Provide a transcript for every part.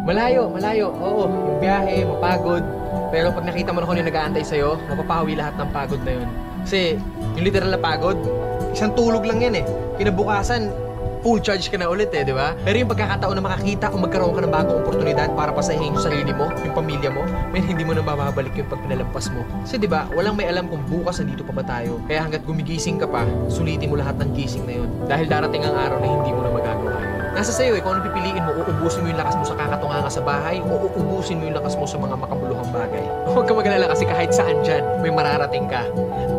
Malayo. Oo, yung biyahe, mapagod. Pero pag nakita mo na kung yung nag-aantay sa'yo, mapapawi lahat ng pagod na yun. Kasi yung literal na pagod, isang tulog lang yan eh. Kinabukasan, full charge ka na ulit eh, di ba? Pero yung pagkakataon na makakita o magkaroon ka ng bagong oportunidad para pasahin yung sarili mo, yung pamilya mo, hindi mo na mababalik yung pag pinalampas mo. Kasi di ba, walang may alam kung bukas nandito pa ba tayo. Kaya hanggat gumigising ka pa, sulitin mo lahat ng gising na yun. Dahil darating ang araw na hindi mo na magagawa yun. Nasa sa'yo eh, kung anong pipiliin mo, uubusin mo yung lakas mo sa kakatunganga sa bahay o uubusin mo yung lakas mo sa mga makabuluhang bagay. Huwag ka mag-alala kasi kahit saan dyan, may mararating ka.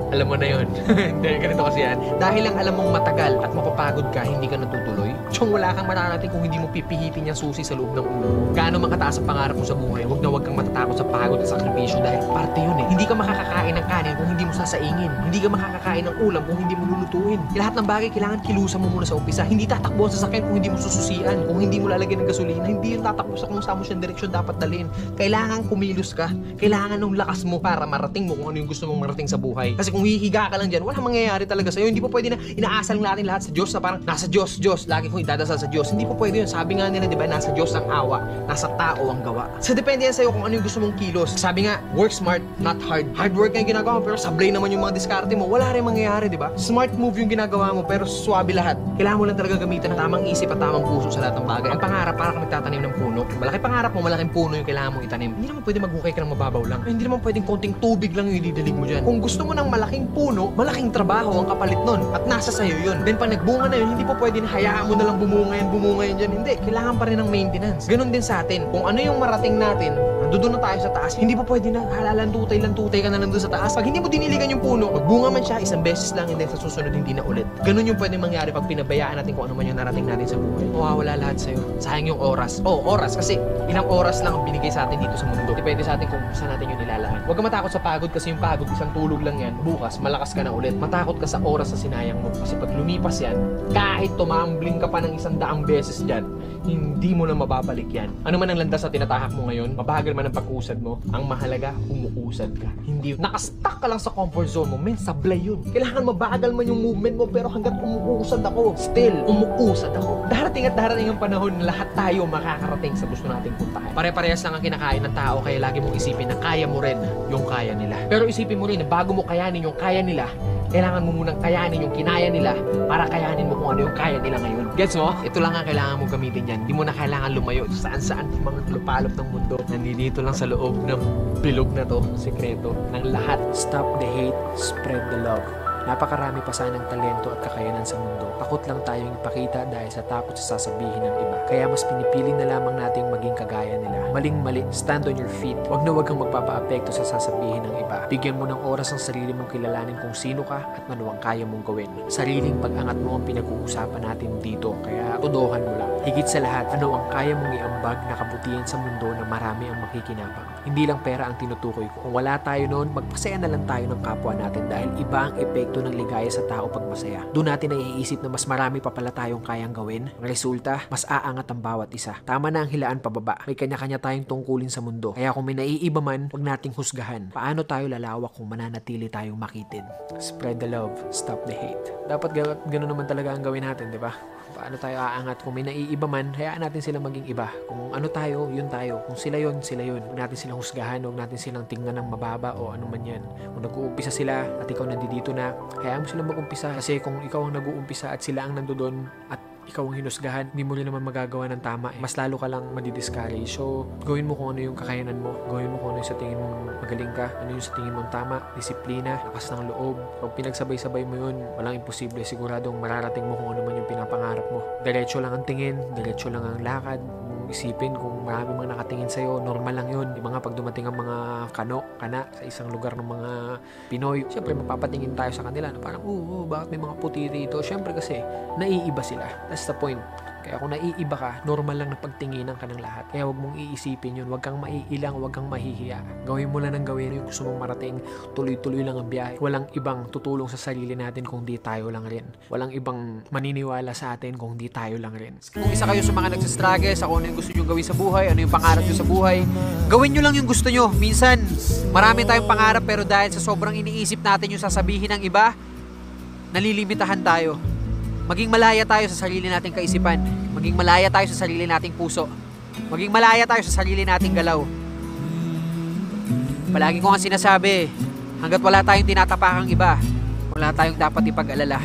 Alam mo na yun. Hindi, ganito kasi yan. Dahil lang alam mong matagal at mapapagod ka, hindi ka natutuloy. Tsong wala kang mararating kung hindi mo pipihitin yung susi sa loob ng ulo. Gaano man kataas ang pangarap mo sa buhay, huwag kang matatakot sa pagod at sakripisyo dahil parte yun eh. Hindi ka makakakain ng kanin kung hindi mo sasaingin. Hindi ka makakakain ng ulam kung hindi mo lulutuin. Lahat ng bagay kailangan kilusan mo muna sa umpisa. Hindi tatakbo ang sasakyan kung hindi mo sususian. Kung hindi mo lalagyan ng gasolina, hindi yung tatakbo sa kung saan mo siyang direksyon dapat dalhin. Kailangan kumilos ka. Kailangan ng lakas mo para marating mo kung ano yung gusto mong marating sa buhay. Kasi kung hihiga ka lang dyan, wala mangyayari talaga sa'yo. Hindi pa pwede na inaasal natin lahat sa Diyos na parang nasa Diyos. Lagi kong idadasal sa Diyos. Hindi pa pwede yun. Sabi nga nila, di ba, nasa Diyos ang awa, nasa tao ang gawa. So depende yan sa'yo kung ano yung gusto mong kilos. Sabi nga, work smart, not hard. Hard work nga yung ginagawa mo, pero sablay naman yung mga diskarte mo. Wala rin mangyayari, di ba? Smart move yung ginagawa mo, pero swabe lahat. Kailangan mo lang talaga gamitan ng tamang isip at tamang puso sa lahat ng bagay. Ang pangarap, para kang nagtatanim ng puno. Malaki pangarap mo, malaking puno yung kailangan mong itanim. Hindi naman pwede maghukay ka ng mababaw lang. Hindi naman pwedeng konting tubig lang yung ididilig mo dyan. Kung gusto mo ng malaking puno, malaking trabaho ang kapalit nun. At nasa sayo yun. Then pag nagbunga na yun, hindi pa pwede na hayaan mo na lang bumunga yan dyan. Hindi, kailangan pa rin ng maintenance. Ganon din sa atin. Kung ano yung marating natin, nandoon na tayo sa taas, hindi pa pwede na halalantutay ka na nandun sa taas. Pag hindi mo diniligan yung puno, magbunga man siya, isang beses lang, and then sa susunod hindi na ulit. Ganon yung pwede mangyari pag pinabayaan natin kung ano man yung narating natin sa buhay. Mawawala lahat sa'yo. Sayang yung oras. Oras kasi ilang oras lang ang binigay sa atin dito sa mundo. Depende sa atin kung saan natin yung nilalaan. Huwag ka matakot sa pagod kasi yung pagod, isang tulog lang yan. Bukas, malakas ka na ulit. Matakot ka sa oras na sinayang mo. Kasi pag lumipas yan, kahit tumambling ka pa ng 100 beses dyan, hindi mo na mababalik yan. Ano man ang landas na tinatahak mo ngayon, mabagal man ang pag-usad mo, ang mahalaga, umuusad ka. Hindi, nakastuck ka lang sa comfort zone mo, sablay yun. Kailangan mabagal man yung movement mo, pero hanggat umuusad ako, still, umuusad ako. Darating ang panahon na lahat tayo makakarating sa gusto nating puntahan. Pare-parehas lang ang kinakain ng tao, kaya lagi mong isipin na kaya mo rin yung kaya nila. Pero isipin mo rin na bago mo kayanin yung kaya nila, kailangan mo munang kayanin yung kinaya nila para kayanin mo kung ano yung kaya nila ngayon. Gets mo? Ito lang ang kailangan mong gamitin yan. Hindi mo na kailangan lumayo saan-saan mga lupalop ng mundo. Nandito lang sa loob ng bilog na to, sekreto ng lahat. Stop the hate, spread the love. Napakarami pa sanang talento at kakayanan sa mundo. Takot lang tayong ipakita dahil sa takot sa sasabihin ng iba. Kaya mas pinipili na lamang nating maging kagaya nila. Maling-mali, stand on your feet. Huwag kang magpapa-apekto sa sasabihin ng iba. Bigyan mo ng oras ang sarili mong kilalanin kung sino ka at ano ang kaya mong gawin. Sariling pag-angat mo ang pinag-uusapan natin dito. Kaya todohan mo lang. Higit sa lahat, ano ang kaya mong iambag na kabutihan sa mundo na marami ang makikinabang. Hindi lang pera ang tinutukoy ko. Kung wala tayo noon, magpasaya na lang tayo ng kapwa natin dahil iba ang epekto ng ligaya sa tao pag masaya. Doon natin naiisip na mas marami pa pala tayong kayang gawin. Ang resulta, mas aangat ang bawat isa. Tama na ang hilaan pababa. May kanya-kanya tayong tungkulin sa mundo. Kaya kung may naiiba man, huwag nating husgahan. Paano tayo lalawak kung mananatili tayong makitid? Spread the love, stop the hate. Dapat gano'n naman talaga ang gawin natin, di ba? Paano tayo aangat? Kung may naiiba man, hayaan natin silang maging iba. Kung ano tayo, yun tayo. Kung sila yun, sila yun. Huwag natin silang husgahan, huwag natin silang tingnan ng mababa o ano man yan. Kung nag-uumpisa sila at ikaw nandito na, hayaan mo silang mag-umpisa. Kasi kung ikaw ang nag-uumpisa at sila ang nandoon at ikaw ang hinusgahan, hindi mo rin naman magagawa ng tama. Mas lalo ka lang madidiscourage. So, gawin mo kung ano yung kakayanan mo. Gawin mo kung ano yung sa tingin mong magaling ka. Ano yung sa tingin mong tama. Disiplina, lakas ng loob. Pag pinagsabay-sabay mo yun, walang imposible. Siguradong mararating mo kung ano man yung pinapangarap mo. Diretso lang ang tingin, diretso lang ang lakad. Isipin kung marami mga nakatingin sa'yo, normal lang yun. Di ba nga pag dumating ang mga kana sa isang lugar ng mga Pinoy, syempre mapapatingin tayo sa kanila na parang, bakit may mga puti dito? Syempre kasi, naiiba sila. That's the point. Kaya kung naiiba ka, normal lang na pagtinginan ka ng lahat. Kaya huwag mong iisipin yun. Huwag kang maiilang, huwag kang mahihiya. Gawin mo lang ng gawin yung gusto mong marating. Tuloy-tuloy lang ang biyahe. Walang ibang tutulong sa sarili natin kung di tayo lang rin. Walang ibang maniniwala sa atin kung di tayo lang rin. Kung isa kayo sa mga nagsistruggle sa kung ano yung gusto nyo gawin sa buhay, ano yung pangarap nyo sa buhay, gawin nyo lang yung gusto nyo. Minsan, marami tayong pangarap pero dahil sa sobrang iniisip natin yung sasabihin ng iba, nalilimitahan tayo. Maging malaya tayo sa sarili nating kaisipan. Maging malaya tayo sa sarili nating puso. Maging malaya tayo sa sarili nating galaw. Palagi ko nga sinasabi, hanggat wala tayong tinatapakang iba, wala tayong dapat ipag-alala.